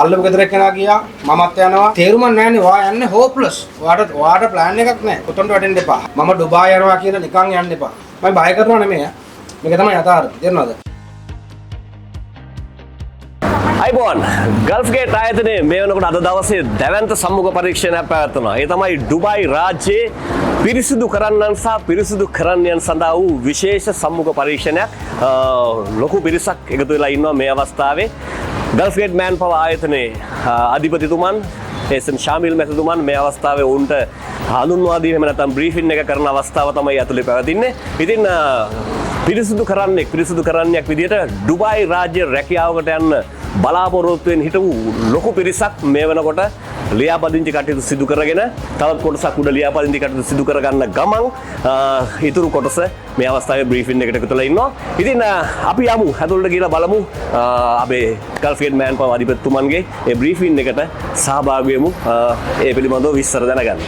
අල්ලපු ගෙදර එක්කෙනා ගියා මමත් යනවා තේරුමක් නැහැනේ වා යන්නේ හෝප්ලස් ඔයාට ප්ලෑන් එකක් නැහැ කොතනට වැටෙන්න එපා මම ඩුබායි යනවා කියලා නිකන් යන්න එපා මම බය කරනවා නෙමෙයි මේක තමයි යථාර්ථය තේරෙනවද අයිබෝන් ගල්ෆ් ගේට් ආයතනයේ මේ වෙනකොට අද දවසේ දැවැන්ත සම්මුඛ පරීක්ෂණයක් පැවැත්වෙනවා ඒ තමයි ඩුබායි රාජ්‍යයේ පිරිසිදු කරන්නන් සහ පිරිසිදු කරන්නයන් සඳහා වූ විශේෂ සම්මුඛ පරීක්ෂණයක් ලොකු පිරිසක් එකතු වෙලා ඉන්නවා මේ අවස්ථාවේ ගල්ෆ් ගේට් මෑන් පවර් ආයතනයේ අධිපතිතුමන් එස්.එම්. ශාමිල් මැතිතුමන් මේ අවස්ථාවේ උන්ට හඳුන්වා දීම එහෙම නැත්නම් බ්‍රීෆින් එක කරන අවස්ථාව තමයි ඇතුලේ පැවතින්නේ. ඉතින් පිරිසිදු කරන්නයක් විදිහට ඩුබායි රාජ්‍ය රැකියාවකට යන්න බලාපොරොත්තු වෙන හිටපු ලොකු පිරිසක් මේ වෙනකොට ලියාපදිංචි කටයුතු සිදු කරගෙන තවත් කොටසක් උඩ ලියාපදිංචි කටයුතු සිදු කරගන්න ගමන් ඊතුරු කොටස මේ අවස්ථාවේ බ්‍රීෆින් එකට එකතු වෙලා ඉන්නවා. ඉතින් අපි යමු ඇතුළට ගිහලා බලමු අපේ ගල්ෆ් ගේට් මෑන් පවර් අධිපතිතුමන්ගේ ඒ බ්‍රීෆින් එකට සහභාගී වෙමු ඒ පිළිබඳව විස්තර දැනගන්න.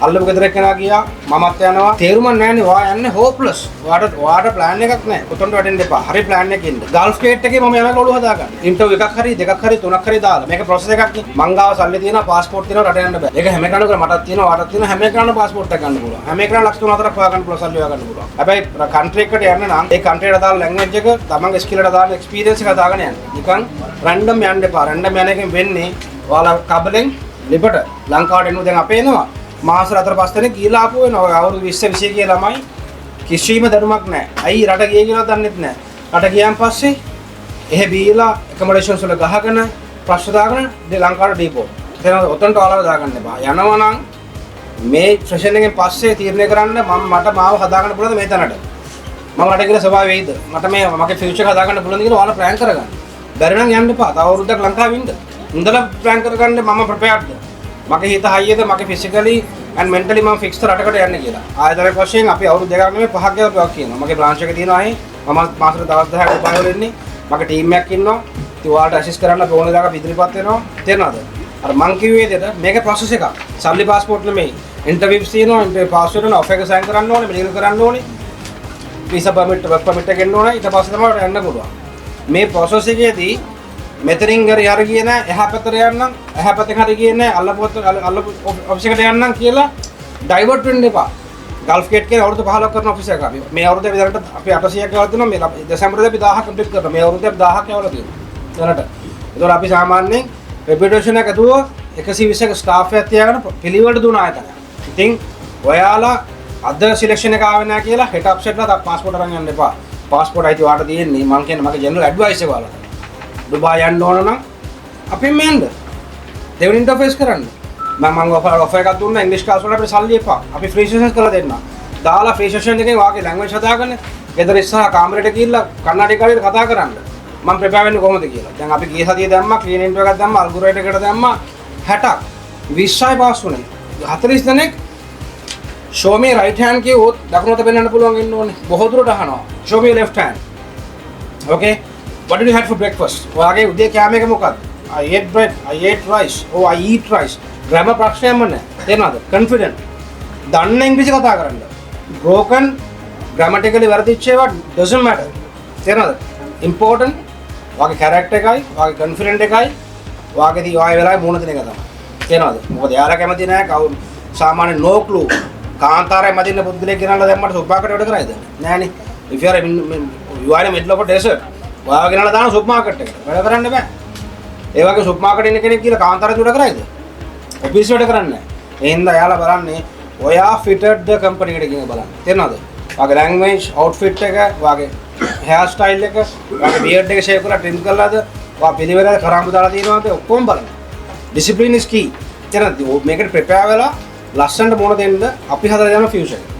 අල්ලපු ගෙදර එක්කෙනා ගියා මමත් යනවා තේරුමක් නැහැනේ වා යන්නේ හෝප්ලස් ඔයාට ප්ලෑන් එකක් නැහැ කොතනට වැටෙන්න එපා හරි ප්ලෑන් එකකින් ඉන්න ගල්ෆ් ගේට් එකේ මම යනවා ඔළුව හදාගන්න ඉන්ටර්විව් එකක් හරි දෙකක් හරි තුනක් හරි දාලා මේක ප්‍රොසෙස් එකක් නේ මං ගාව සල්ලි තියෙනවා පාස්පෝර්ට් තියෙනවා රට යන්න බෑ ඒක හැම එකනම මටත් තියෙනවා ඔයාටත් තියෙනවා හැම එකනම පාස්පෝර්ට් එක ගන්න පුළුවන් හැම එකනම ලක්ෂ 3-4ක් හොයාගන්න පුළුවන් සල්ලි හොයාගන්න පුළුවන් හැබැයි කන්ට්‍රි එකට යන්න නම් ඒ කන්ට්‍රියට දාලා ලැන්ග්වේජ් එක තමන්ගේ ස්කිල් එකට දාලා එක්ස්පීරියන්ස් එක දාගෙන යන්න නිකන් රැන්ඩම් යන්න එපා රැන්ඩම් යන එකෙන් වෙන්නේ ඔයාලා කබලෙන් ලිපට ලංකාවට එනවා දැන් අපේ එනවා මාස 4-5 දෙනෙක් ගිහලා ආපු වෙනවා අවුරුදු 20 20 කියලා ළමයි කිසිම දැනුමක් නැහැ. අයි රට ගියේ කියලා දන්නෙත් නැහැ. රට ගියන් පස්සේ එහෙ බීලා ඇකොමොඩේෂන්ස් වල ගහගෙන ප්‍රශ්න දාගෙන ලංකාවට දීපෝ. එතන ඔතනට ආලව දාගන්න එපා. යනවා නම් මේ සෙෂන් එකෙන් පස්සේ තීරණය කරන්න මට මාව හදාගන්න පුළුවන්ද මේ තැනට. මම රට ගිහලා ස්වභාවය වෙයිද? මට මේ මගේ ෆියුචර් එක හදාගන්න පුළුවන්ද කියලා ඔයාලා ප්ලෑන් කරගන්න. බැරි නම් යන්න එපා. තව අවුරුද්දක් ලංකාවේ ඉන්න. ඉඳලා ප්ලෑන් කරගන්න මම ප්‍රපෙයාර්ඩ්ද? මගේ හිත හයියද මගේ ෆිසිකලි and mentally මම ෆික්ස් රටකට යන්න කියලා. ආයතනයක් වශයෙන් අපි අවුරුදු දෙකක් නෙමෙයි 5ක් ගෙවලා කියනවා. මගේ බ්‍රාන්ච් එකේ තියෙනවා අහේ මම මාසෙට දවස් 10ක් උපාය වල ඉන්නේ. මගේ ටීම් එකක් ඉන්නවා. ඉතින් ඔයාලට ඇසිස්ට් කරන්න අපි ඕන දායක ඉදිරිපත් වෙනවා. තේරෙනවද? අර මං කිව්වේ විදිහට මේක ප්‍රොසෙස් එකක්. සල්ලි පාස්පෝර්ට් නෙමෙයි. ඉන්ටර්විව්ස් තියෙනවා. ඉන්ටර්විව් පාස් වෙනවා. ඔෆර් එක සයින් කරන්න ඕනේ. මෙලියන කරන්න ඕනේ. වීසා පර්මිට් වර්ක් පර්මිට් එක ගන්න ඕනේ. ඊට පස්සේ තමයි යන්න පුළුවන්. මේ ප්‍රොසෙස් එකේදී මෙතනින් හරි ගියේ නැහැ එහා පැත්තට යන්නම් එහා පැත්තෙන් හරි ගියේ නැහැ අල්ලපු ඔෆිස් එකට යන්නම් කියලා ඩයිවර්ට් වෙන්න එපා. ගල්ෆ් ගේට් එකේ අවුරුදු 15ක් කරන ඔෆිස් එකක් අපි. මේ අවුරුද්දේ විතරට අපි 800ක් ගෙවලා දෙනවා. මේ දෙසැම්බරේ අපි 1000ක් කම්ප්ලීට් කරනවා. මේ අවුරුද්දේ අපි 1000ක් ගෙවලා තියෙනවා. දැනට. ඒතකොට අපි සාමාන්‍යයෙන් රෙපියුටේෂන් එක ඇතුව 120ක ස්ටාෆ් එකක් තියාගෙන පිළිවෙලට දුන ආයතනයක්. ඉතින් ඔයාලා අද සිලෙක්ෂන් එක ආවේ නැහැ කියලා හෙට අප්සෙට්ලා පාස්පෝර්ට් අරන් යන්න එපා. පාස්පෝර්ට් අයිති ඔයාලට තියෙන්නේ මම කියන්නේ මගේ ජෙනරල් ඇඩ්වයිස් එක ඔයාලට. ඩුබායි යන්න ඕන නම් අපෙන් මෙන්න දෙවෙනි ඉන්ටර්ෆේස් කරන්න මම ඔෆර් එකක් දුන්නා ඉංග්‍රීසි ක්ලාස් වලට අපිට සල්ලි එපා අපි ෆ්‍රී සෙෂන්ස් කරලා දෙන්න දාලා ෆ්‍රී සෙෂන් එකෙන් වාගේ ලැන්ග්වේජ් හදාගන්න ගෙදර ඉස්සරහ කාමරේට ගිහිල්ලා කන්නඩි කාරියට කතා කරන්න මම ප්‍රෙපෙයාර් වෙන්නේ කොහොමද කියලා දැන් අපි ගිය සතියේ දැම්මා ක්ලීන් ඉන්ටර්වයුව එකක් දැම්මා අල්ගොරිතම් එකකට දැම්මා 60ක් 20යි පාස් වුණේ 40 දෙනෙක් show me right hand කියොත් දකුණට පෙන්වන්න පුළුවන් ඉන්න ඕනේ බොහෝ දුරට අහනවා show me left hand okay what did you have for breakfast? ඔයාගේ උදේ කෑම එක මොකක්ද? I ate bread, I ate rice, oh I eat rice. grammar ප්‍රශ්නයක් නැහැ. තේරෙනවද? confident. දන්න ඉංග්‍රීසි කතා කරන්න. broken grammatically වැරදිච්ච ඒවා doesn't matter. තේරෙනවද? important ඔයාගේ character එකයි, ඔයාගේ confident එකයි, ඔයාගේදී ඔය වෙලාවේ මුණ දෙන එක තමයි. තේරෙනවද? මොකද යාලා කැමති නැහැ කවුරු සාමාන්‍ය no clue කාන්තාරය මදින්න පුද්ගලයෙක් ගෙනල්ලා දැම්මට සුප්මාකට් වැඩ කරයිද? නෑනේ. if you are in middle of a desert ඔයාලා ගෙනල්ලා දාන සුපර් මාකට් එකට වැඩ කරන්න බෑ. ඒ වගේ සුපර් මාකට් ඉන්න කෙනෙක් කියලා කාන්තාරේ වැඩ කරයිද? ඔෆිස් වැඩ කරන්නේ නැහැ. ඒ හින්දා යාලා බලන්නේ ඔයා ෆිටඩ් ද කම්පැනි එකට ගිහින් බලන්න. තේරෙනවද? ඔයාගේ ලැන්ග්වේජ්, අවුට්ෆිට් එක, ඔයාගේ හෙයාර් ස්ටයිල් එක, ඔයාගේ බියර්ඩ් එක ෂේප් කරලා ට්‍රිම් කරලාද, ඔයා පිළිවෙලට කරාඹු දාලා තියෙනවද ඔක්කොම බලන්න. ඩිසිප්ලින් ඉස් කී. තේරෙනවද? මේකට ප්‍රෙපෙයාර් වෙලා ලස්සනට මොන දෙන්නද අපි හදලා යන ෆියුචර් එක.